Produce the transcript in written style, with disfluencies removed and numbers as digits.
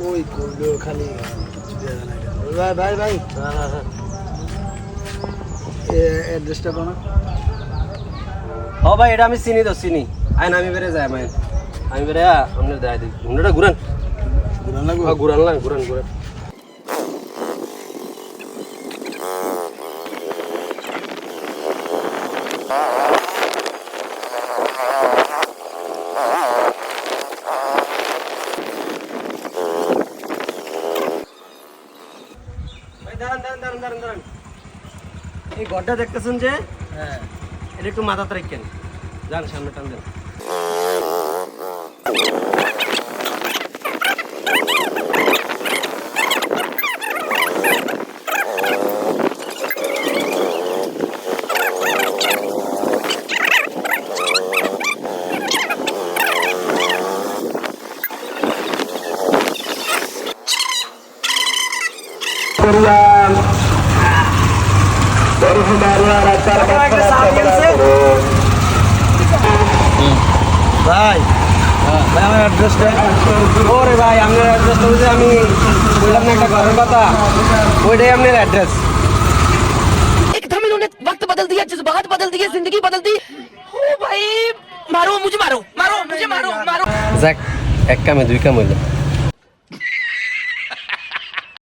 ওই করলো খালি কিছু দেয় না। ভাই ভাই ভাই, হ্যাঁ, অ্যাড্রেসটা কোন? ও ভাই এটা আমি চিনি তো চিনি। আইন আমি বেরে যাই মাইন। আমি বেরে আপনার দেখাই দিই। হুন্ডাটা ঘুরান। ঘুরান লাগবে? ঘুরান লাগ ঘুরান ঘুরান। দাঁড়ান। এই গড্ডা দেখতেছেন যে? হ্যাঁ। এটা একটু মাথাতে রাখেন। যান সামনে টান দেন। ভাই ভাই আমার অ্যাড্রেসটা। ওরে ভাই আপনার অ্যাড্রেসটা বুঝে আমি বললাম না একটা ঘরের কথা, ওইটাই আপনার অ্যাড্রেস। एकदम इन्होंने वक्त बदल दिया, जज्बात बदल दिए, जिंदगी बदल दी। ओ भाई मारो मुझे, मारो मुझे, मारो। যাক, এক কামে দুই কাম হইলো।